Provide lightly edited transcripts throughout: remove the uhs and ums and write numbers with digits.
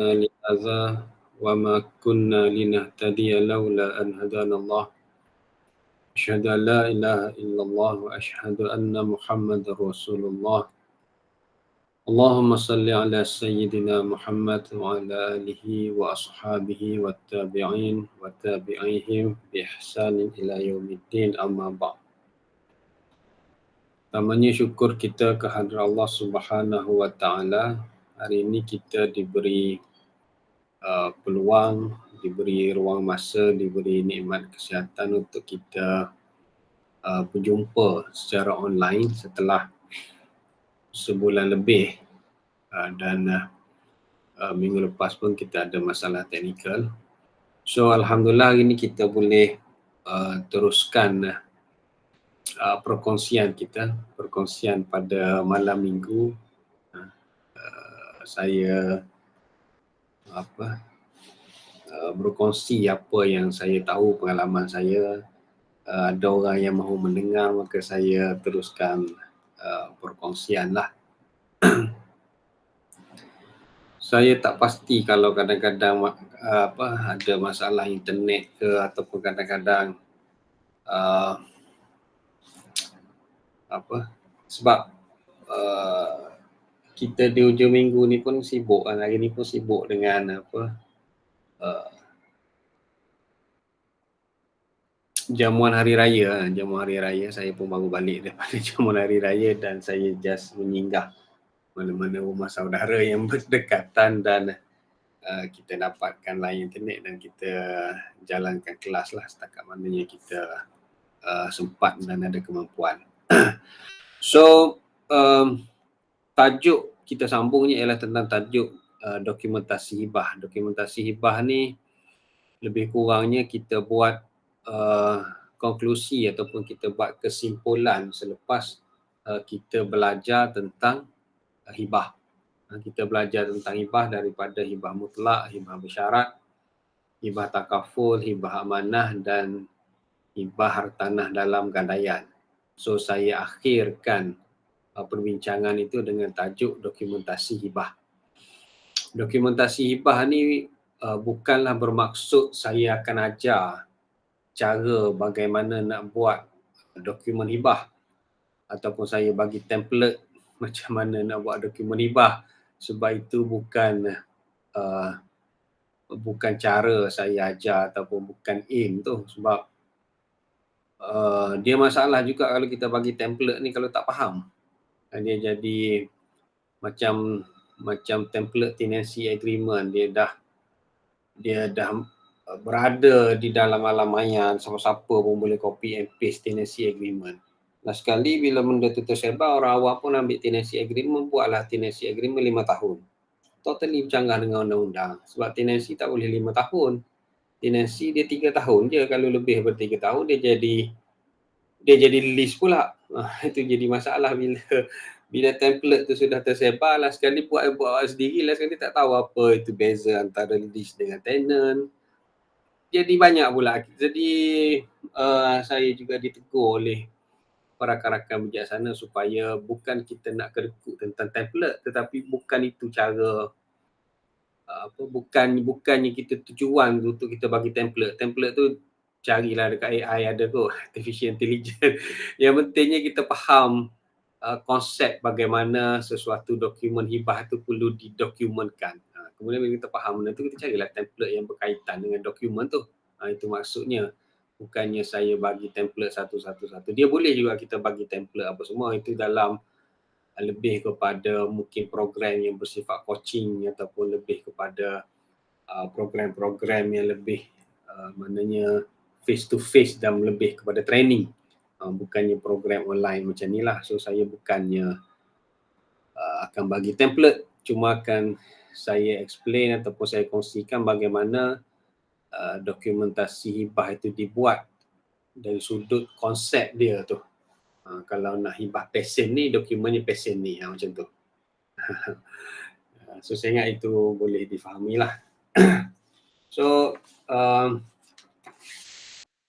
لهذا وما كنا لنهتدي لولا أن هدانا الله أشهد أن لا إله إلا الله وأشهد أن محمد رسول الله اللهم صل على سيدنا محمد وعلى آله وأصحابه والتابعين وتابعيهم بإحسان إلى يوم الدين أما بعد. Pertamanya syukur kita kehadrat Allah Subhanahu wa Ta'ala. Hari ini kita diberi peluang, diberi ruang masa, diberi nikmat kesihatan untuk kita berjumpa secara online setelah sebulan lebih dan minggu lepas pun kita ada masalah teknikal. So Alhamdulillah hari ini kita boleh teruskan perkongsian kita, perkongsian pada malam minggu. Saya berkongsi apa yang saya tahu, pengalaman saya. Ada orang yang mahu mendengar, maka saya teruskan perkongsian lah. Saya tak pasti kalau kadang-kadang ada masalah internet ke, ataupun kadang-kadang sebab kita di hujung minggu ni pun sibuk kan, hari ni pun sibuk dengan jamuan hari raya. Jamuan hari raya, saya pun baru balik daripada jamuan hari raya dan saya just menyinggah mana-mana rumah saudara yang berdekatan dan kita dapatkan line internet dan kita jalankan kelas lah setakat mananya kita sempat dan ada kemampuan. So tajuk kita sambungnya ialah tentang tajuk dokumentasi hibah. Dokumentasi hibah ni lebih kurangnya kita buat konklusi ataupun kita buat kesimpulan selepas kita belajar tentang hibah. Kita belajar tentang hibah daripada hibah mutlak, hibah bersyarat, hibah takaful, hibah amanah dan hibah hartanah dalam gadaian. So saya akhirkan perbincangan itu dengan tajuk dokumentasi hibah. Dokumentasi hibah ni bukanlah bermaksud saya akan ajar cara bagaimana nak buat dokumen hibah ataupun saya bagi template macam mana nak buat dokumen hibah, sebab itu bukan cara saya ajar ataupun bukan aim tu. Sebab dia masalah juga kalau kita bagi template ni kalau tak faham. Dia jadi macam template tenancy agreement, dia dah berada di dalam alam siapa-siapa pun boleh copy and paste tenancy agreement. Last sekali bila benda tu tersebar, orang awam pun ambil tenancy agreement, buatlah tenancy agreement 5 tahun. Totally bercanggah dengan undang-undang. Sebab tenancy tak boleh 5 tahun. Tenancy dia 3 tahun je. Kalau lebih daripada 3 tahun dia jadi lease pula. Itu jadi masalah bila template tu sudah tersebar, last sekali buat sendiri, last sekali tak tahu apa itu beza antara lease dengan tenant. Jadi banyak pula. Jadi saya juga ditegur oleh para rakan-rakan bijaksana supaya bukan kita nak kedekut tentang template, tetapi bukan itu cara bukannya kita tujuan untuk kita bagi template. Template tu carilah dekat AI ada kot, artificial intelligence. Yang pentingnya kita faham konsep bagaimana sesuatu dokumen hibah tu perlu didokumentkan. Kemudian bila kita faham benda tu, kita carilah template yang berkaitan dengan dokumen tu. Itu maksudnya. Bukannya saya bagi template satu-satu. Dia boleh juga kita bagi template apa semua. Itu dalam lebih kepada mungkin program yang bersifat coaching ataupun lebih kepada program-program yang lebih maknanya face to face dan lebih kepada training. Bukannya program online macam ni lah. So saya bukannya akan bagi template, cuma akan saya explain ataupun saya kongsikan bagaimana dokumentasi hibah itu dibuat dari sudut konsep dia tu. Kalau nak hibah pesen ni, dokumennya pesen ni, macam tu. So saya ingat itu boleh difahami lah. So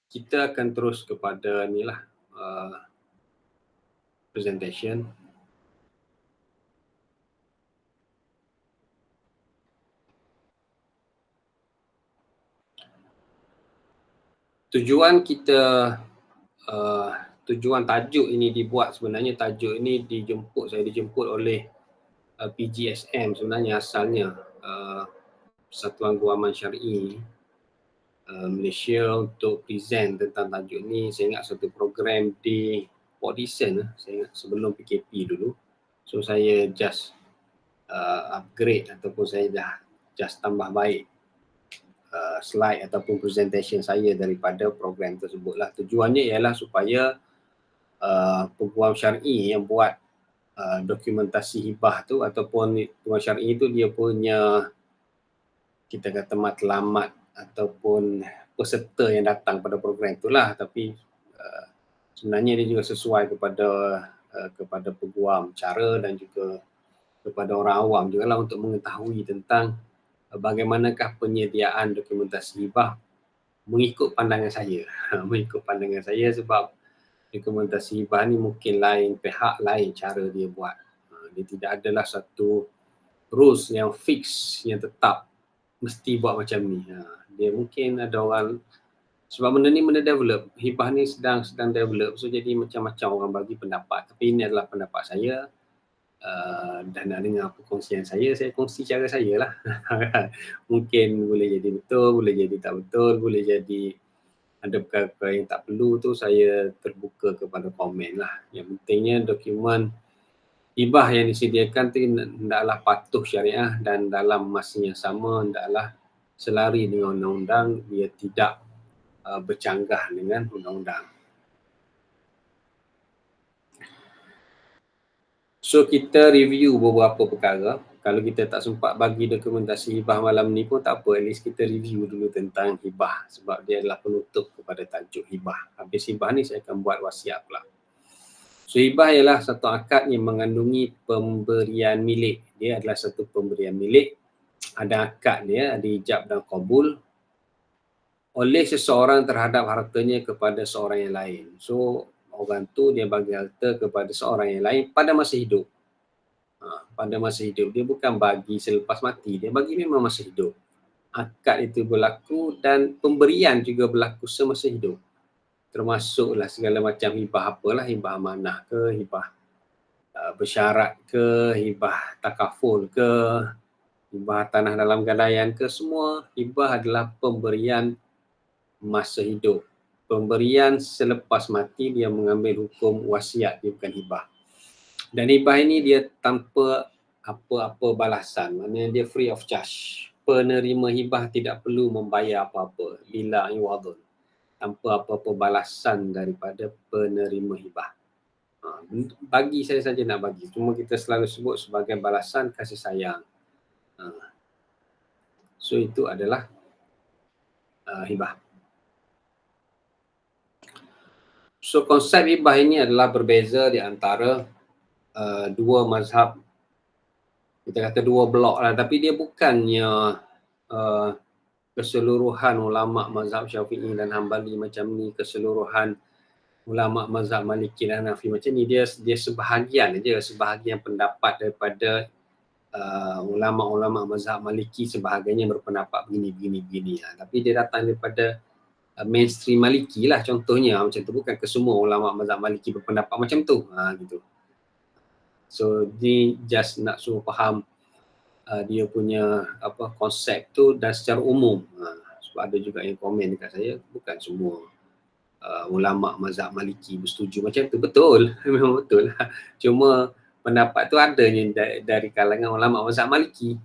kita akan terus kepada ni lah presentation. Tujuan kita, tujuan tajuk ini dibuat, sebenarnya tajuk ini saya dijemput oleh PGSM sebenarnya asalnya, Persatuan Guaman Syar'i Malaysia, untuk present tentang tajuk ni. Saya ingat satu program di Port Dickson, saya ingat sebelum PKP dulu. So saya just upgrade ataupun saya dah just tambah baik slide ataupun presentation saya daripada program tersebut lah. Tujuannya ialah supaya peguam syar'i yang buat dokumentasi hibah tu, ataupun peguam syar'i tu dia punya, kita kata, matlamat ataupun peserta yang datang pada program itulah, tapi sebenarnya dia juga sesuai kepada peguam cara dan juga kepada orang awam juga lah, untuk mengetahui tentang bagaimanakah penyediaan dokumentasi hibah mengikut pandangan saya. Mengikut pandangan saya, sebab dokumentasi hibah ni mungkin lain pihak, lain cara dia buat. Dia tidak adalah satu rules yang fix, yang tetap mesti buat macam ni. Dia mungkin ada orang, sebab benda ni benda develop, hibah ni sedang develop, so jadi macam-macam orang bagi pendapat. Tapi ini adalah pendapat saya, dan nak dengar perkongsian saya kongsi cara saya lah. Mungkin boleh jadi betul, boleh jadi tak betul, boleh jadi ada perkara-perkara yang tak perlu, tu saya terbuka kepada komen lah. Yang pentingnya dokumen hibah yang disediakan tu hendaklah patuh syariah, dan dalam masa yang sama hendaklah selari dengan undang-undang, dia tidak bercanggah dengan undang-undang. So kita review beberapa perkara. Kalau kita tak sempat bagi dokumentasi hibah malam ni pun tak apa, at least kita review dulu tentang hibah, sebab dia adalah penutup kepada tajuk hibah. Habis hibah ni saya akan buat wasiat pula. So hibah ialah satu akad yang mengandungi pemberian milik. Dia adalah satu pemberian milik, ada akad dia, ada ijab dan qabul oleh seseorang terhadap hartanya kepada seorang yang lain. So orang tu dia bagi harta kepada seorang yang lain pada masa hidup. Pada masa hidup, dia bukan bagi selepas mati, dia bagi memang masa hidup. Akad itu berlaku dan pemberian juga berlaku semasa hidup. Termasuklah segala macam hibah, apalah, hibah amanah ke, hibah bersyarat ke, hibah takaful ke, hibah tanah dalam gadaian ke, semua hibah adalah pemberian masa hidup. Pemberian selepas mati dia mengambil hukum wasiat, dia bukan hibah. Dan hibah ini dia tanpa apa-apa balasan, maknanya dia free of charge. Penerima hibah tidak perlu membayar apa-apa, bila iwadun, tanpa apa-apa balasan daripada penerima hibah. Bagi saya saja nak bagi, cuma kita selalu sebut sebagai balasan kasih sayang. So itu adalah hibah. So konsep hibah ini adalah berbeza di antara dua mazhab, kita kata dua blok lah, tapi dia bukannya keseluruhan ulama mazhab Syafi'i dan Hambali macam ni, keseluruhan ulama mazhab Maliki dan Hanafi macam ni. Dia sebahagian aja, sebahagian pendapat daripada ulama-ulama mazhab Maliki, sebahagiannya berpendapat begini. Tapi dia datang daripada mainstream Maliki lah, contohnya macam tu. Bukan ke semua ulama mazhab Maliki berpendapat macam tu, gitu. So ni just nak suruh faham dia punya konsep tu, dan secara umum. Sebab ada juga yang komen dekat saya, bukan semua ulama mazhab Maliki bersetuju macam tu. Betul, memang betul lah. Cuma pendapat tu adanya dari kalangan ulama mazhab Maliki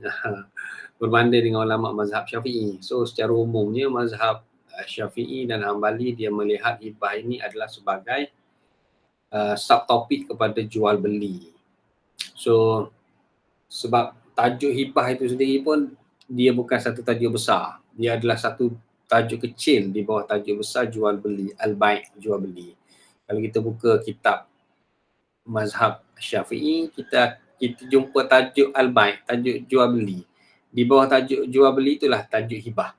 berbanding dengan ulama mazhab Syafi'i. So secara umumnya mazhab Syafi'i dan Hambali dia melihat hibah ini adalah sebagai subtopik kepada jual beli. So sebab tajuk hibah itu sendiri pun dia bukan satu tajuk besar, dia adalah satu tajuk kecil di bawah tajuk besar jual beli, al-bai', jual beli. Kalau kita buka kitab mazhab Syafi'i, kita jumpa tajuk al-bai', tajuk jual beli. Di bawah tajuk jual beli itulah tajuk hibah.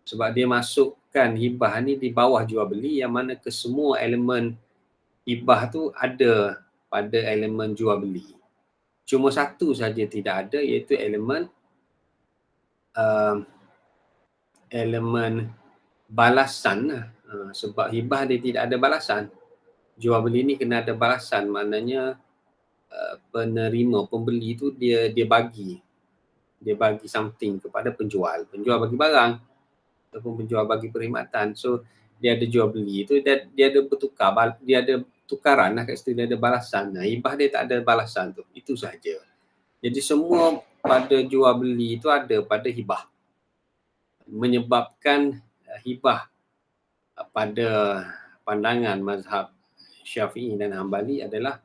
Sebab dia masukkan hibah ni di bawah jual beli, yang mana kesemua elemen hibah tu ada pada elemen jual beli. Cuma satu saja tidak ada, iaitu elemen balasan lah. Sebab hibah dia tidak ada balasan. Jual beli ni kena ada balasan, maknanya penerima, pembeli tu dia bagi something kepada penjual bagi barang ataupun penjual bagi perkhidmatan. So dia ada jual beli tu, dia ada bertukar, dia ada tukaran lah kat situ, dia ada balasan. Hibah dia tak ada balasan tu, itu sahaja. Jadi semua pada jual beli itu ada pada hibah, menyebabkan hibah pada pandangan mazhab Syafi'i dan Hambali adalah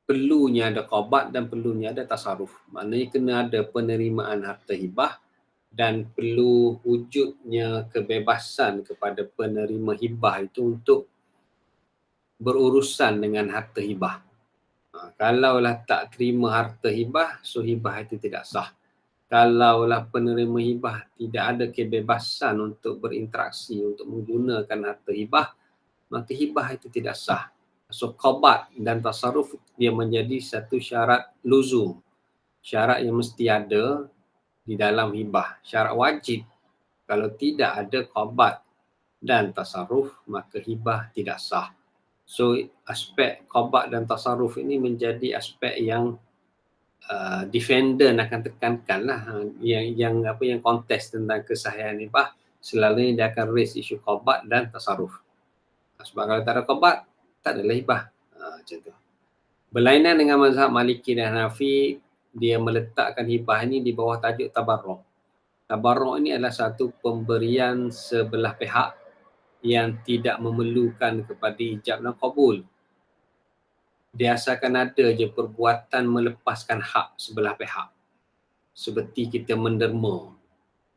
perlunya ada qabat dan perlunya ada tasarruf. Maknanya kena ada penerimaan harta hibah dan perlu wujudnya kebebasan kepada penerima hibah itu untuk berurusan dengan harta hibah. Kalaulah tak terima harta hibah, so hibah itu tidak sah. Kalaulah penerima hibah tidak ada kebebasan untuk berinteraksi, untuk menggunakan harta hibah, maka hibah itu tidak sah. So qabat dan tasarruf dia menjadi satu syarat luzum, syarat yang mesti ada di dalam hibah, syarat wajib. Kalau tidak ada qabat dan tasarruf, maka hibah tidak sah. So aspek qabat dan tasarruf ini menjadi aspek yang defendant akan tekankan lah, yang kontes tentang kesahihan hibah, selalunya dia akan raise isu qabat dan tasarruf. Sebab kalau tak ada qabat, tak ada hibah. Macam tu. Berlainan dengan mazhab Maliki dan Hanafi, dia meletakkan hibah ini di bawah tajuk tabarruk. Tabarruk ini adalah satu pemberian sebelah pihak yang tidak memerlukan kepada ijab dan qabul. Biasakan ada je perbuatan melepaskan hak sebelah pihak. Seperti kita menderma,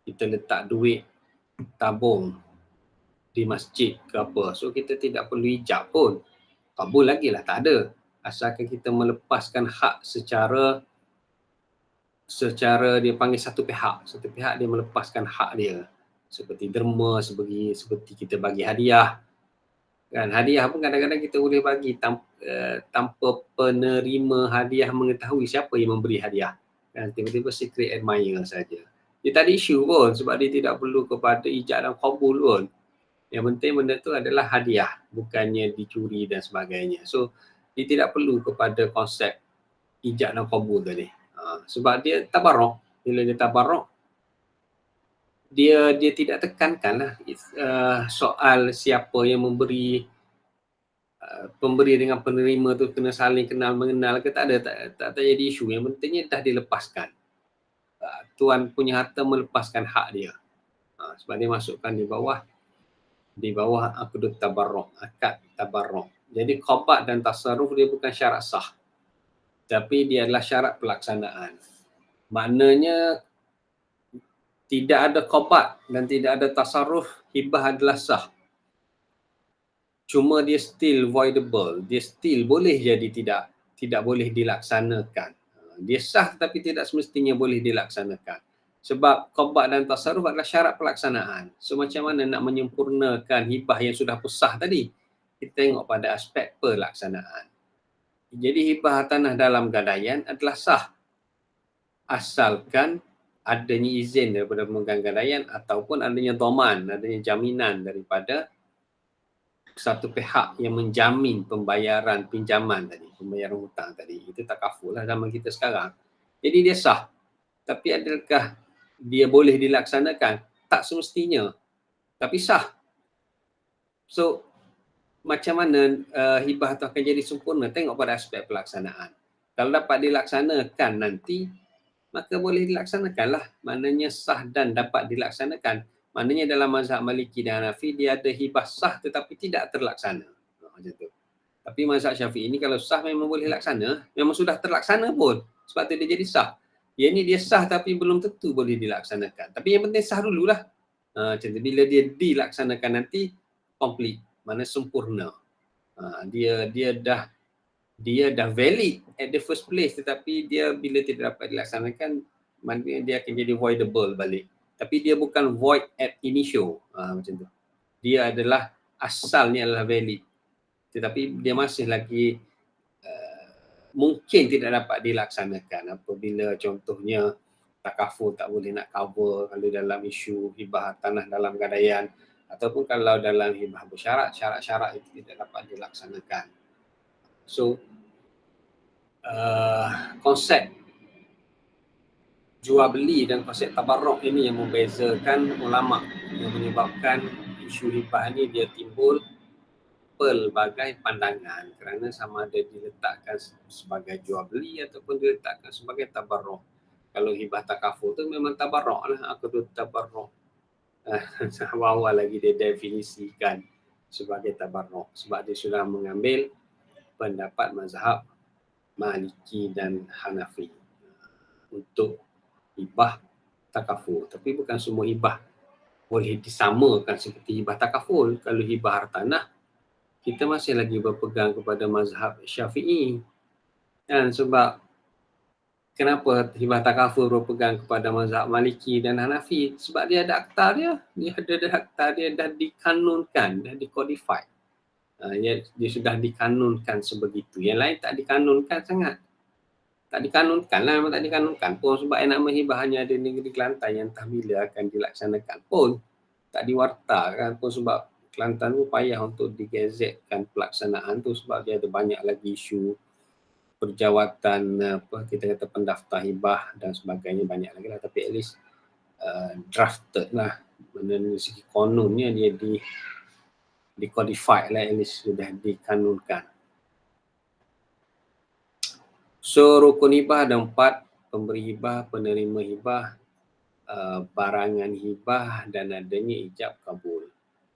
kita letak duit tabung di masjid ke apa, so kita tidak perlu ijab pun, kabul lagi lah, tak ada. Asalkan kita melepaskan hak secara dia panggil satu pihak dia melepaskan hak dia, seperti derma, seperti kita bagi hadiah kan. Hadiah pun kadang-kadang kita boleh bagi tanpa penerima hadiah mengetahui siapa yang memberi hadiah kan, tiba-tiba secret admirer saja. Dia tak ada isu pun sebab dia tidak perlu kepada ijab dan qabul pun. Yang penting benda tu adalah hadiah, bukannya dicuri dan sebagainya. So dia tidak perlu kepada konsep ijab dan qabul tadi. Sebab dia tabarruk. Bila dia tabarruk, dia tidak tekankanlah soal siapa yang memberi, pemberi dengan penerima tu kena saling kenal mengenal ke, tak ada, tak jadi isu. Yang pentingnya dah dilepaskan. Tuan punya harta melepaskan hak dia. Sebab dia masukkan di bawah akad tabarruk, akad tabarruk. Jadi qabat dan tasarruf dia bukan syarat sah, tapi dia adalah syarat pelaksanaan. Maknanya tidak ada qabat dan tidak ada tasarruf, hibah adalah sah. Cuma dia still voidable, dia still boleh jadi tidak boleh dilaksanakan. Dia sah tapi tidak semestinya boleh dilaksanakan. Sebab qabat dan tasarruf adalah syarat pelaksanaan. So macam mana nak menyempurnakan hibah yang sudah sah tadi? Kita tengok pada aspek pelaksanaan. Jadi hibah tanah dalam gadaian adalah sah asalkan adanya izin daripada pemegang gadaian ataupun adanya doman, adanya jaminan daripada satu pihak yang menjamin pembayaran pinjaman tadi, pembayaran hutang tadi. Itu takaful lah zaman kita sekarang. Jadi dia sah. Tapi adakah dia boleh dilaksanakan? Tak semestinya. Tapi sah. So macam mana hibah itu akan jadi sempurna? Tengok pada aspek pelaksanaan. Kalau dapat dilaksanakan nanti, maka boleh dilaksanakanlah. Maknanya sah dan dapat dilaksanakan. Maknanya dalam mazhab Maliki dan Hanafi, dia ada hibah sah tetapi tidak terlaksana. Macam tu. Tapi mazhab Syafi'i ini kalau sah memang boleh laksana, memang sudah terlaksana pun. Sebab tu dia jadi sah. Yang ni dia sah tapi belum tentu boleh dilaksanakan. Tapi yang penting sah dululah. Macam tu. Bila dia dilaksanakan nanti, complete. Mana sempurna. Dia dah valid at the first place, tetapi dia bila tidak dapat dilaksanakan, maknanya dia akan jadi voidable balik. Tapi dia bukan void ab initio, macam tu. Dia adalah asalnya adalah valid, tetapi dia masih lagi mungkin tidak dapat dilaksanakan apabila contohnya takaful tak boleh nak cover kalau dalam isu hibah tanah dalam gadaian, ataupun kalau dalam hibah bersyarat, syarat-syarat itu tidak dapat dilaksanakan. So konsep jual beli dan konsep tabarruk ini yang membezakan ulama, yang menyebabkan isu hibah ini dia timbul pelbagai pandangan, kerana sama ada diletakkan sebagai jual beli ataupun diletakkan sebagai tabarruk. Kalau hibah takaful tu memang tabarruk lah, aku tu tabarruk. Awal-awal lagi dia definisikan sebagai tabarruk sebab dia sudah mengambil pendapat mazhab Maliki dan Hanafi untuk hibah takaful. Tapi bukan semua hibah boleh disamakan seperti hibah takaful. Kalau hibah hartanah, kita masih lagi berpegang kepada mazhab Syafi'i. Dan sebab kenapa hibah takaful berpegang kepada mazhab Maliki dan Hanafi? Sebab dia ada akta dia. Dia ada akta dia, dah dikanunkan, dah dikodify. Dia sudah dikanunkan sebegitu. Yang lain tak dikanunkan sangat. Tak dikanunkan lah, memang tak dikanunkan pun sebab nama hibah hanya ada negeri Kelantan yang entah bila akan dilaksanakan pun. Tak diwartakan pun sebab Kelantan pun payah untuk digazetkan pelaksanaan tu sebab dia ada banyak lagi isu perjawatan, kita kata pendaftar hibah dan sebagainya, banyak lagi lah. Tapi at least drafted lah, dari segi kononnya dia di-codify lah, at least sudah dikanunkan. So rukun hibah ada 4: pemberi hibah, penerima hibah, barangan hibah dan adanya ijab kabul.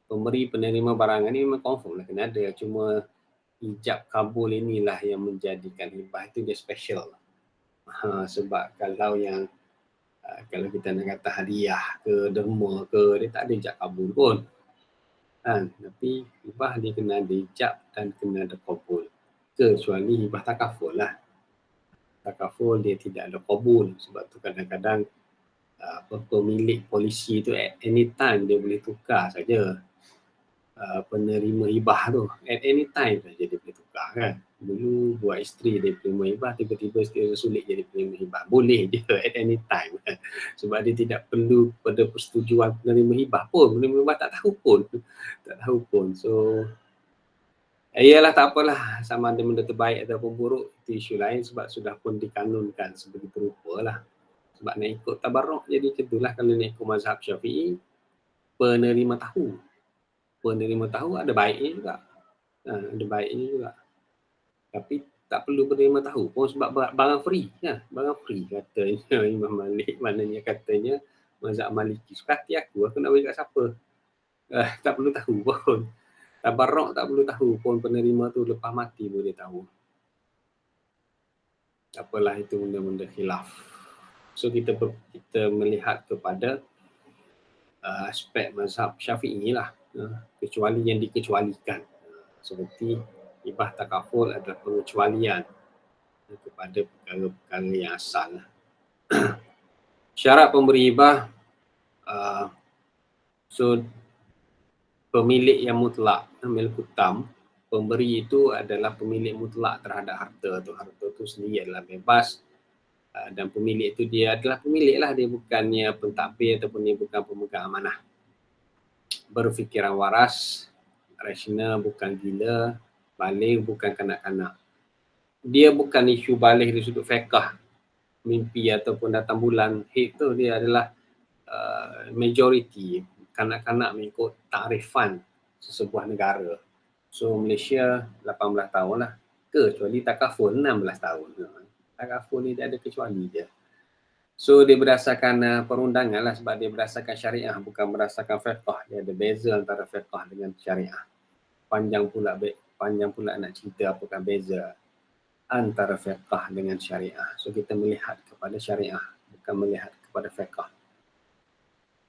Pemberi penerima barangan ni memang confirm lah kena ada, cuma ijab kabul inilah yang menjadikan hibah itu dia special. Sebab kalau yang kalau kita nak kata hadiah ke derma ke, dia tak ada ijab kabul pun. Tapi hibah dia kena ada ijab dan kena ada kabul. Kecuali hibah takaful lah. Takaful dia tidak ada kabul, sebab tu kadang-kadang pemilik polisi tu at any time dia boleh tukar saja penerima hibah tu, at any time saja dia boleh tukar kan. Dulu buat isteri dia penerima hibah, tiba-tiba isteri sulit jadi penerima hibah, boleh dia at any time sebab dia tidak perlu pada persetujuan penerima hibah pun, penerima hibah tak tahu pun. So iyalah, tak apalah, sama ada benda terbaik ataupun buruk itu isu lain, sebab sudah pun dikanunkan sebegitu rupa lah. Sebab nak ikut tabarruk jadi macam itulah. Kalau nak ikut mazhab Syafi'i, penerima tahu ada baiknya juga. Ada baiknya juga. Tapi tak perlu penerima tahu pun sebab barang free. Barang free katanya Imam Malik. Maknanya katanya mazhab Maliki. Suka hati aku nak bagi kat siapa. Tak perlu tahu pun. Tabarruk tak perlu tahu pun, penerima tu lepas mati boleh tahu. Apalah itu benda-benda khilaf. So kita melihat kepada aspek mazhab Syafi'i lah, kecuali yang dikecualikan. Seperti hibah takaful adalah pengecualian kepada perkara-perkara yang asal. Syarat pemberi hibah, so pemilik yang mutlak, milik utam, pemberi itu adalah pemilik mutlak terhadap harta tu. Harta tu sendiri adalah bebas, dan pemilik itu dia adalah pemilik lah, dia bukannya pentadbir ataupun dia bukan pemegang amanah. Berfikiran waras, rasional, bukan gila, baligh, bukan kanak-kanak. Dia bukan isu baligh dari sudut fiqh, mimpi ataupun datang bulan, haid tu dia adalah majority, kanak-kanak mengikut takrifan sesebuah negara. So Malaysia 18 tahun lah, kecuali takaful 16 tahun. Takaful ni dia ada kecuali dia. So dia berdasarkan perundangan lah, sebab dia berdasarkan syariah, bukan berdasarkan fiqh. Dia ada beza antara fiqh dengan syariah. Panjang pula nak cerita apakah beza antara fiqh dengan syariah. So kita melihat kepada syariah, bukan melihat kepada fiqh.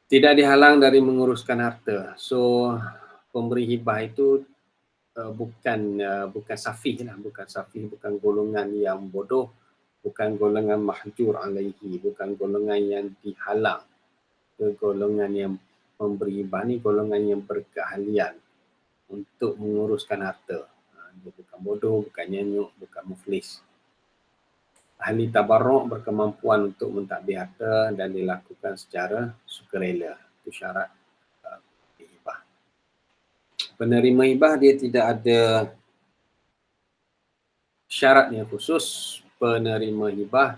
Tidak dihalang dari menguruskan harta. So pemberi hibah itu bukan safih lah, bukan golongan yang bodoh, bukan golongan mahjur alaihi, bukan golongan yang dihalang. Golongan yang memberi hibah ni golongan yang berkeahlian untuk menguruskan harta. Dia bukan bodoh, bukan nyanyuk, bukan muflis. ahli tabarruk berkemampuan untuk mentadbir harta dan dilakukan secara sukarela. Itu syarat hibah. Penerima hibah dia tidak ada syarat yang khusus. Penerima hibah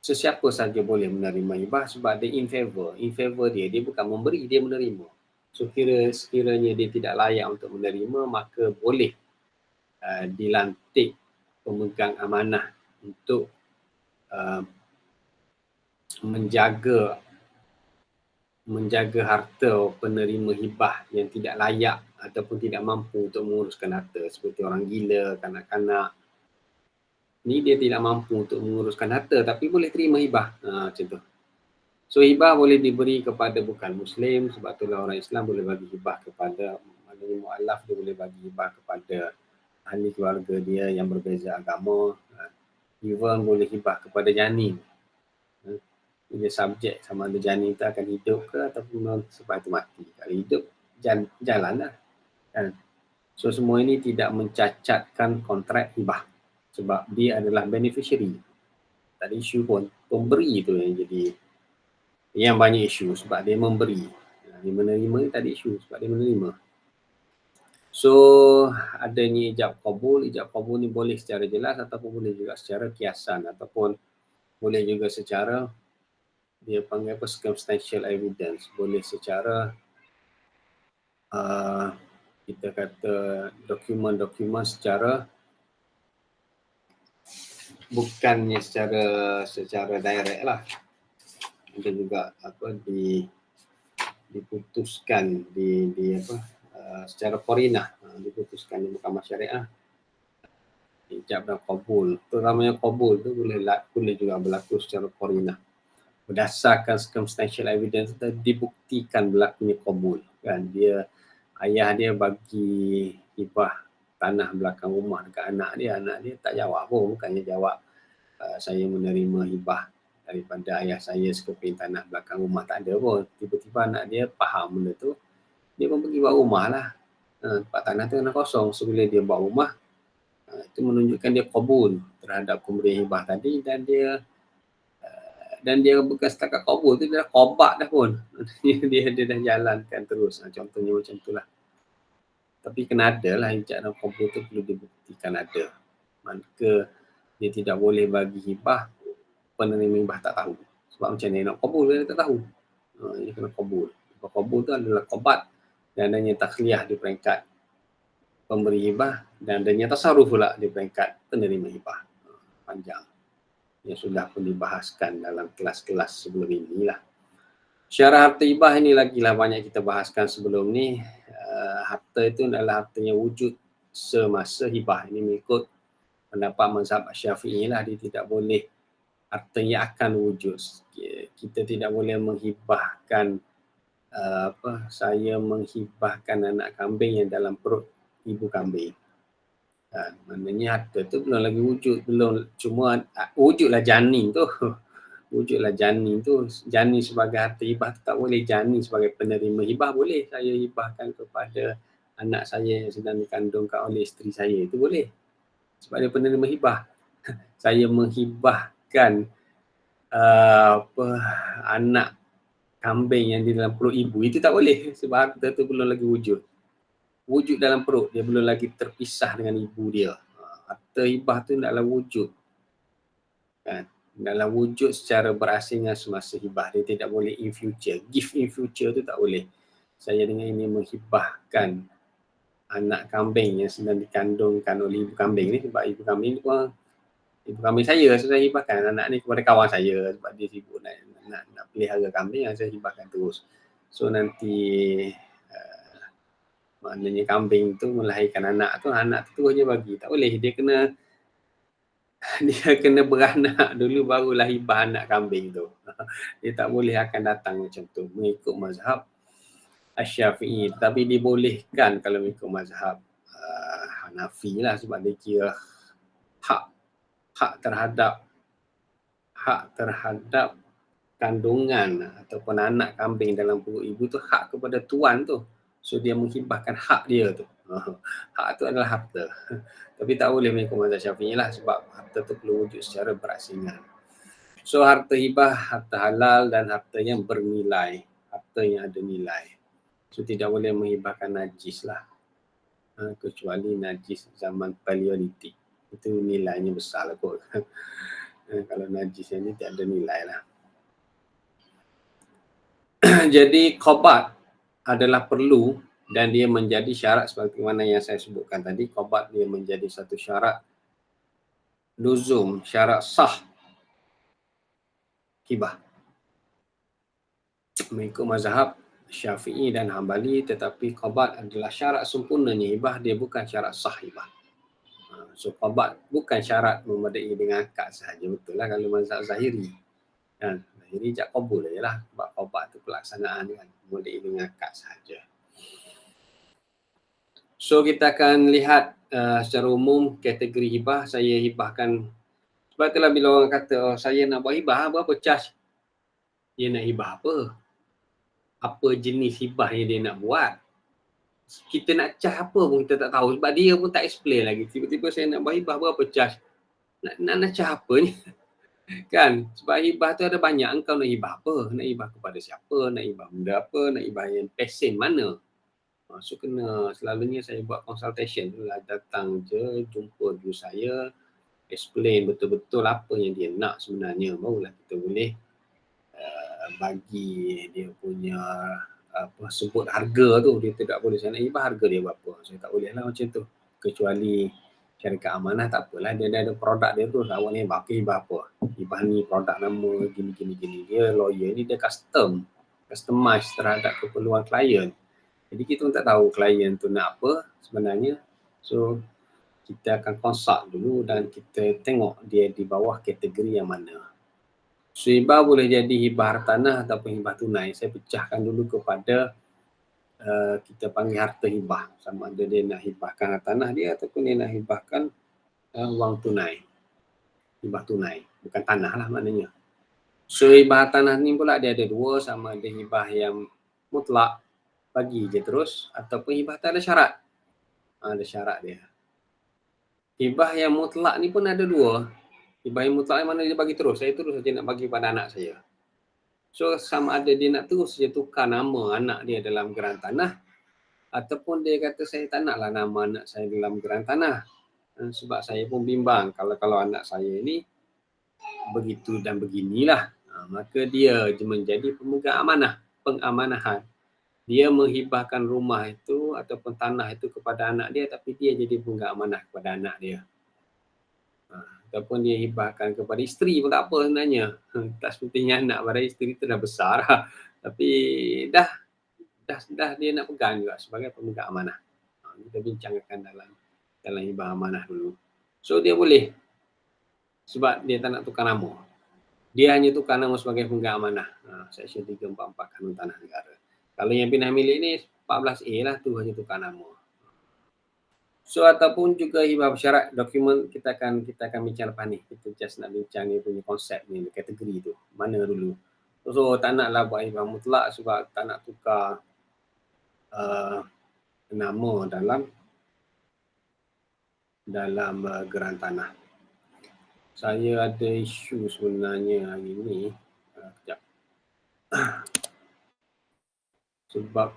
sesiapa saja boleh menerima hibah sebab dia in favor. In favor dia bukan memberi, dia menerima. So sekiranya dia tidak layak untuk menerima, maka boleh dilantik pemegang amanah untuk menjaga harta penerima hibah yang tidak layak ataupun tidak mampu untuk menguruskan harta, seperti orang gila, kanak-kanak. Ni dia tidak mampu untuk menguruskan harta tapi boleh terima hibah. Macam tu. So hibah boleh diberi kepada bukan Muslim, sebab itulah orang Islam boleh bagi hibah kepada, maknanya mu'alaf dia boleh bagi hibah kepada ahli keluarga dia yang berbeza agama. Even boleh hibah kepada janin. Dia subjek sama ada janin itu akan hidup ke ataupun sebab itu mati. Kalau hidup, jalan lah. Kan? So semua ini tidak mencacatkan kontrak hibah sebab dia adalah beneficiary. Tak ada isu pun. Pemberi itu yang jadi yang banyak isu sebab dia memberi. Dia menerima ni tak ada isu sebab dia menerima. So adanya ijab qabul. Ijab qabul ni boleh secara jelas ataupun boleh juga secara kiasan ataupun boleh juga secara dia panggil apa, circumstantial evidence. Boleh secara kita kata dokumen-dokumen secara bukannya secara direct lah. Ada juga apa diputuskan di apa secara qarinah, diputuskan di mahkamah syariah. Ijab dan qabul. Terutamanya qabul tu boleh juga berlaku secara qarinah. Berdasarkan circumstantial evidence tu dibuktikan berlakunya qabul. Kan dia ayah dia bagi hibah tanah belakang rumah dekat anak dia tak jawab pun, bukannya jawab saya menerima hibah daripada ayah saya sekeping tanah belakang rumah, tak ada pun. Tiba-tiba anak dia faham benda tu, dia pun pergi buat rumah lah. Tempat tanah tu kena kosong. So bila dia buat rumah, itu menunjukkan dia qabul terhadap pemberian hibah tadi, dan dia bukan setakat qabul tu, dia dah qabat dah pun. dia dah jalankan terus. Contohnya macam itulah. Tapi kena ada lah ijab dan qabul tu perlu dibuktikan ada. Maka dia tidak boleh bagi hibah penerima hibah tak tahu. Sebab macam ni nak qabul dia tak tahu. Dia kena qabul. Qabul tu adalah qabat dan adanya takhliyah di peringkat pemberi hibah dan adanya tasarruf pula di peringkat penerima hibah. Panjang. Yang sudah pun dibahaskan dalam kelas-kelas sebelum inilah. Syarah harta hibah ini lagilah banyak kita bahaskan sebelum ni. Harta itu adalah hartanya wujud semasa hibah. Ini mengikut pendapat mazhab Syafi'i lah. Dia tidak boleh hartanya akan wujud. Kita tidak boleh menghibahkan saya menghibahkan anak kambing yang dalam perut ibu kambing. Maknanya harta tu belum lagi wujud, belum, cuma wujudlah janin tu. Wujudlah janin tu. Janin sebagai harta hibah tu tak boleh. Janin sebagai penerima hibah boleh. Saya hibahkan kepada anak saya yang sedang dikandungkan oleh isteri saya, itu boleh. Sebab dia penerima hibah. Saya menghibahkan anak kambing yang di dalam perut ibu, itu tak boleh sebab harta tu belum lagi wujud. Wujud dalam perut, dia belum lagi terpisah dengan ibu dia. Harta hibah tu adalah wujud. Kan? Dalam wujud secara berasingan semasa hibah. Dia tidak boleh in future. Gift in future tu tak boleh. Saya dengan ini menghibahkan anak kambing yang sedang dikandungkan oleh ibu kambing ni, sebab ibu kambing ni pun ibu kambing saya, so saya hibahkan anak ni kepada kawan saya sebab dia sibuk nak pelihara kambing, yang saya hibahkan terus. So nanti maknanya kambing tu melahirkan anak tu terus je bagi. Tak boleh, dia kena beranak dulu barulah hibah anak kambing tu. Dia tak boleh akan datang macam tu mengikut mazhab Asy-Syafi'i. Tapi dibolehkan kalau mengikut mazhab Hanafi lah, sebab dia kira hak terhadap kandungan ataupun anak kambing dalam perut ibu tu hak kepada tuan tu. So dia menghibahkan hak dia tu. Hak tu adalah harta. Tapi tak boleh mengikut mazhab Syafi'i lah sebab harta tu perlu wujud secara berasingan. So harta hibah, harta halal dan harta yang bernilai. Harta yang ada nilai. So tidak boleh menghibahkan najis lah. Kecuali najis zaman paleolitik. Itu nilainya besar lah kot. Kalau najis yang ni tak ada nilai lah. Jadi qobat adalah perlu dan dia menjadi syarat seperti mana yang saya sebutkan tadi. Qobat dia menjadi satu syarat luzum, syarat sah hibah. Mengikut mazhab Syafi'i dan Hambali, tetapi qobat adalah syarat sempurnanya hibah, dia bukan syarat sah hibah. So qobat bukan syarat memadai dengan akad sahaja, betul lah kalau mazhab Zahiri. Kan? Zahiri jak qabul je lah, sebab qobat tu pelaksanaan kan, memadai dengan akad sahaja. So kita akan lihat secara umum kategori hibah. Saya hibahkan, sebab itulah bila orang kata saya nak buat hibah, berapa charge? Dia nak hibah apa? Apa jenis hibah yang dia nak buat? Kita nak charge apa pun kita tak tahu sebab dia pun tak explain lagi. Tiba-tiba saya nak buat hibah, berapa charge? Nak charge apa ni? Kan? Sebab hibah tu ada banyak. Engkau nak hibah apa? Nak hibah kepada siapa? Nak hibah benda apa? Nak hibah yang pesen mana? So kena, selalunya saya buat consultation tu lah, datang je, jumpa dulu saya, explain betul-betul apa yang dia nak sebenarnya, barulah kita boleh bagi dia punya sebut harga tu. Dia tidak boleh saya nak hibah harga dia berapa, saya tak boleh lah macam tu, kecuali syarikat amanah tak apalah, dia ada produk dia tu, awak ni hibah apa, hibah ni produk nama gini, dia lawyer ni dia customize terhadap keperluan klien. Jadi kita pun tak tahu klien tu nak apa sebenarnya. So kita akan consult dulu dan kita tengok dia di bawah kategori yang mana. So hibah boleh jadi hibah hartanah ataupun hibah tunai. Saya pecahkan dulu kepada kita panggil harta hibah. Sama ada dia nak hibahkan hartanah dia ataupun dia nak hibahkan wang tunai. Hibah tunai, bukan tanah lah maknanya. So hibah hartanah ni pula dia ada dua, sama ada hibah yang mutlak, bagi je terus, ataupun hibah tak ada syarat. Ada syarat dia. Hibah yang mutlak ni pun ada dua. Hibah yang mutlak yang mana dia bagi terus. Saya terus saja nak bagi pada anak saya. So sama ada dia nak terus saja tukar nama anak dia dalam geran tanah, ataupun dia kata saya tak naklah nama anak saya dalam geran tanah. Sebab saya pun bimbang kalau anak saya ni begitu dan beginilah. Maka dia menjadi pemegang amanah, pengamanahan. Dia menghibahkan rumah itu ataupun tanah itu kepada anak dia, tapi dia jadi pemegang amanah kepada anak dia. Ataupun dia hibahkan kepada isteri pun tak apa sebenarnya. Tak sepertinya anak pada isteri itu dah besar lah. Tapi dah dia nak pegang juga sebagai pemegang amanah. Kita bincangkan dalam hibah amanah dulu. So dia boleh, sebab dia tak nak tukar nama. Dia hanya tukar nama sebagai pemegang amanah. Seksyen 344 Kanun Tanah Negara. Kalau yang pindah milik ni 14A lah tu, hanya tukar nama. So ataupun juga hibah bersyarat, dokumen kita akan bincang lepas ni. Kita just nak bincang ni punya konsep ni, kategori tu. Mana dulu. So tak naklah buat hibah mutlak sebab tak nak tukar nama dalam geran tanah. Saya ada isu sebenarnya hari ni. Kejap. Sebab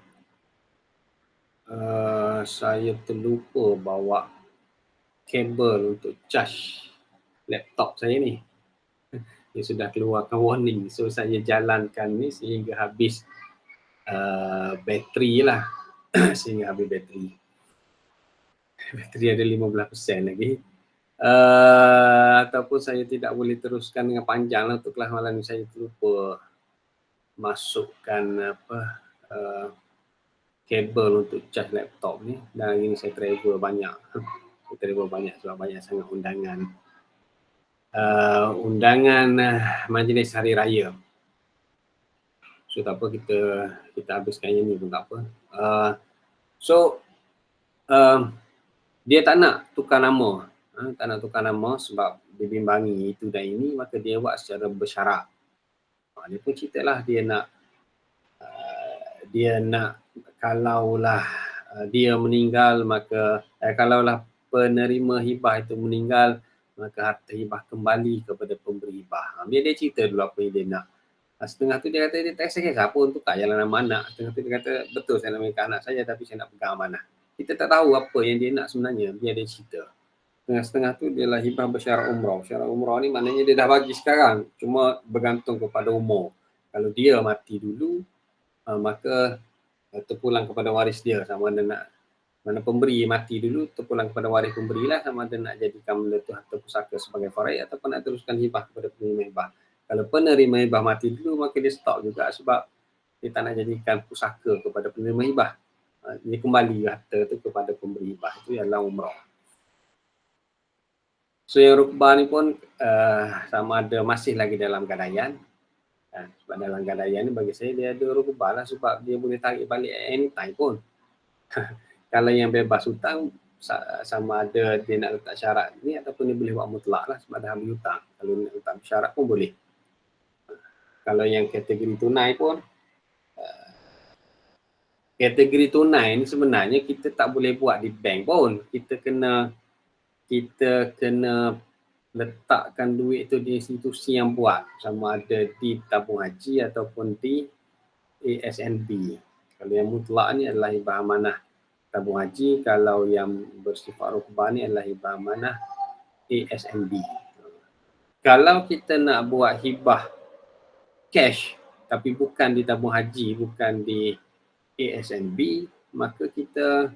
saya terlupa bawa kabel untuk charge laptop saya ni. Dia sudah keluarkan warning. So saya jalankan ni sehingga habis bateri lah. Sehingga habis bateri. Bateri ada 15% lagi. Ataupun saya tidak boleh teruskan dengan panjang lah untuk kelas malam ni. Saya terlupa masukkan kabel untuk charge laptop ni, dan hari ni saya travel banyak. Sebab banyak sangat undangan majlis hari raya. So tak apa, kita habiskan yang ni pun tak apa. Dia tak nak tukar nama. Tak nak tukar nama sebab dibimbangi itu dan ini, maka dia buat secara bersyarat. Dia pun ceritalah dia nak kalaulah dia meninggal, maka kalaulah penerima hibah itu meninggal, maka harta hibah kembali kepada pemberi hibah. Biar dia cerita dulu apa yang dia nak. Setengah tu dia kata dia tak kisah apa untuk tak jalan nama anak. Setengah tu dia kata betul saya nak menikah anak saya tapi saya nak pegang amanah. Kita tak tahu apa yang dia nak sebenarnya, biar dia cerita. Setengah tu dia lah hibah bersyarat umrah. Syarat umrah ni maknanya dia dah bagi sekarang, cuma bergantung kepada umur. Kalau dia mati dulu, maka terpulang kepada waris dia, sama ada nak, mana pemberi mati dulu terpulang kepada waris pemberi lah, sama ada nak jadikan benda tu harta pusaka sebagai faraid ataupun nak teruskan hibah kepada penerima hibah. Kalau penerima hibah mati dulu, maka dia stop juga sebab dia tak nak jadikan pusaka kepada penerima hibah. Dia kembali harta tu kepada pemberi hibah. Itu ialah umrah. So yang rukbah ni pun sama ada masih lagi dalam gadaian. Sebab dalam gadaian ni bagi saya dia ada rukbah lah sebab dia boleh tarik balik anytime pun. Kalau yang bebas hutang sama ada dia nak letak syarat ni ataupun dia boleh buat mutlak lah sebab dah ambil hutang. Kalau nak letak syarat pun boleh. Kalau yang kategori tunai pun, kategori tunai ni sebenarnya kita tak boleh buat di bank pun. Kita kena letakkan duit tu di institusi yang buat, sama ada di tabung haji ataupun di ASNB. Kalau yang mutlak ni adalah hibah amanah tabung haji, kalau yang bersifat rukbah ni adalah hibah amanah ASNB. Kalau kita nak buat hibah cash tapi bukan di tabung haji, bukan di ASNB, maka kita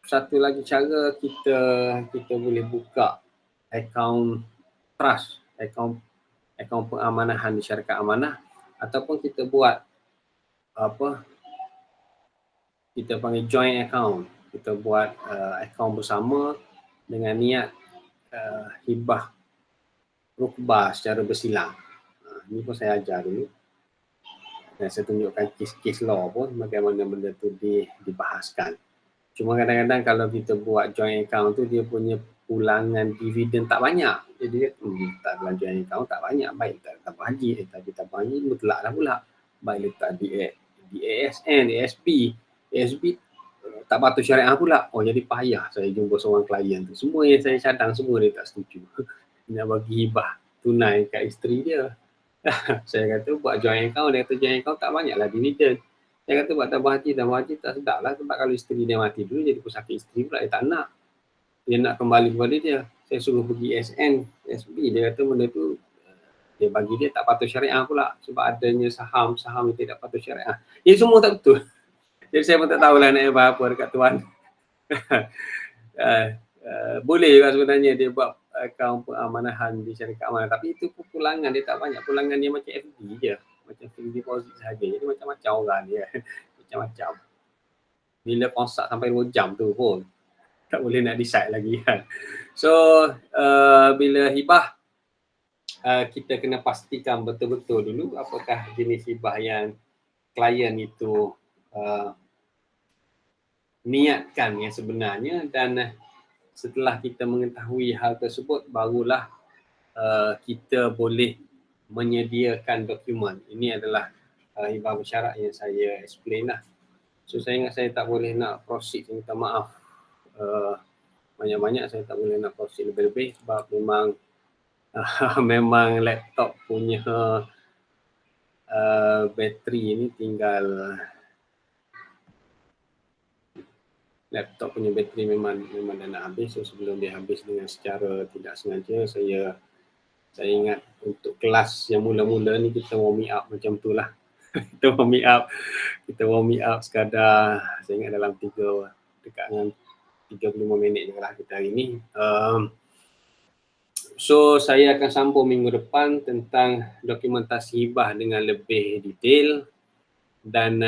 satu lagi cara kita boleh buka akaun trust, akaun pengamanan di syarikat amanah, ataupun kita buat kita panggil joint account. Kita buat akaun bersama dengan niat hibah rukbah secara bersilang. Ini pun saya ajar dulu. Dan saya tunjukkan kes-kes law pun bagaimana benda tu dibahaskan. Cuma kadang-kadang kalau kita buat joint account tu dia punya pulangan dividen tak banyak. Jadi tak dalam joint account tak banyak. Baik letak tabung haji, tapi tabung haji mutlak lah pula. Baik letak di ASN, ASB tak patuh syariah pula. Oh jadi payah saya jumpa seorang klien tu. Semua yang saya cadang semua dia tak setuju. Nak bagi hibah tunai kat isteri dia. Saya kata buat joint account, dia kata joint account tak banyak lah dividen. Saya kata buat tabung haji tak sedap lah sebab kalau isteri dia mati dulu jadi pusaka isteri pula dia tak nak. Dia nak kembali kepada dia. Saya suruh pergi SN, SB, dia kata benda tu dia bagi dia tak patuh syariah pula sebab adanya saham yang tidak patuh syariah. Ini semua tak betul. Jadi saya pun tak tahulah nak buat apa dekat tuan. Boleh juga sebenarnya dia buat akaun pengamanan di syarikat amanah, tapi itu pulangan dia tak banyak. Pulangan dia macam FD je, macam fixed deposit sahaja. Jadi macam-macam orang dia. Macam-macam. Bila konsak sampai 2 jam tu pun tak boleh nak decide lagi kan. So bila hibah kita kena pastikan betul-betul dulu apakah jenis hibah yang klien itu niatkan yang sebenarnya, dan setelah kita mengetahui hal tersebut barulah kita boleh menyediakan dokumen. Ini adalah hibah bersyarat yang saya explain lah. So saya ingat saya tak boleh nak proceed, saya minta maaf banyak-banyak, saya tak boleh nak proceed lebih-lebih sebab memang memang laptop punya bateri ni tinggal, laptop punya bateri memang dah nak habis. So sebelum dia habis dengan secara tidak sengaja, saya ingat untuk kelas yang mula-mula ni kita warming up macam tu lah. kita warming up sekadar, saya ingat dalam dekat dengan 35 minit je lah kita hari ni. So saya akan sambung minggu depan tentang dokumentasi hibah dengan lebih detail, dan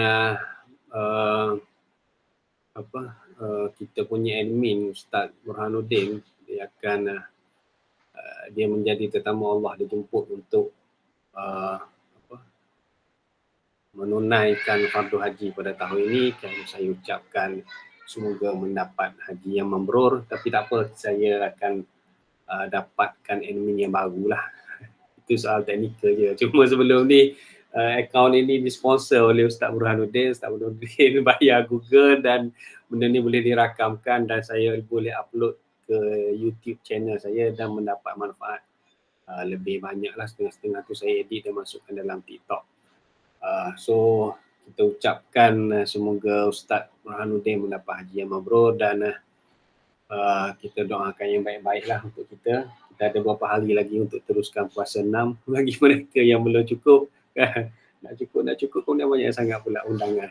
kita punya admin Ustaz Burhanuddin dia akan dia menjadi tetamu Allah, dijemput untuk menunaikan fardu haji pada tahun ini. Dan saya ucapkan semoga mendapat haji yang mabrur. Tapi tak apa, saya akan dapatkan admin yang baru lah. Itu soal teknikal je. Cuma sebelum ni akaun ini disponsor oleh Ustaz Burhanuddin. Ustaz Burhanuddin bayar Google dan benda ni boleh dirakamkan dan saya boleh upload ke YouTube channel saya dan mendapat manfaat lebih banyak lah. Setengah-setengah tu saya edit dan masukkan dalam TikTok. So kita ucapkan semoga Ustaz Burhanuddin mendapat haji yang mabrur dan kita doakan yang baik-baik lah untuk kita. Kita ada beberapa hari lagi untuk teruskan puasa 6 bagi mereka yang belum cukup. nak cukup kemudian banyak sangat pula undangan.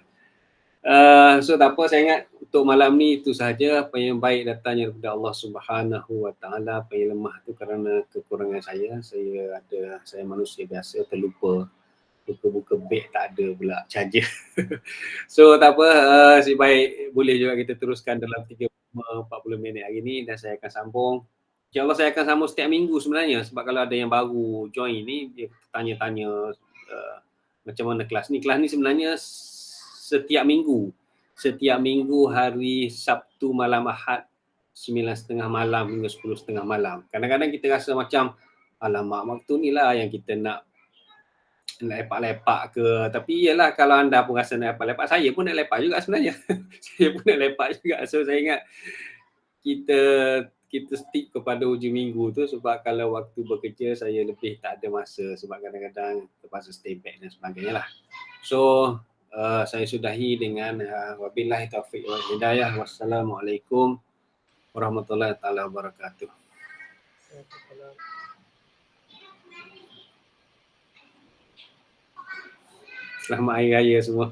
So tak apa, saya ingat untuk malam ni itu sahaja. Apa yang baik datangnya daripada Allah Subhanahu Wa Taala. Apa yang lemah tu kerana kekurangan saya. Saya manusia biasa, terlupa. Buka-buka beg tak ada pula charger. So tak apa, si baik boleh juga kita teruskan dalam 30-40 minit hari ni dan saya akan sambung. InsyaAllah saya akan sambung setiap minggu sebenarnya sebab kalau ada yang baru join ni, dia tanya-tanya macam mana kelas ni. Kelas ni sebenarnya setiap minggu. Setiap minggu hari Sabtu malam Ahad 9.30 malam hingga 10.30 malam. Kadang-kadang kita rasa macam alamak waktu ni lah yang kita nak lepak-lepak ke, tapi iyalah kalau anda pun rasa nak lepak-lepak, saya pun nak lepak juga sebenarnya. Saya pun nak lepak juga. So saya ingat kita stick kepada hujung minggu tu sebab kalau waktu bekerja saya lebih tak ada masa sebab kadang-kadang terpaksa stay back dan sebagainya lah. So saya sudahi dengan wabillahi taufiq wal hidayah. Wassalamualaikum warahmatullahi taala wabarakatuh. Selamat Hari Raya semua.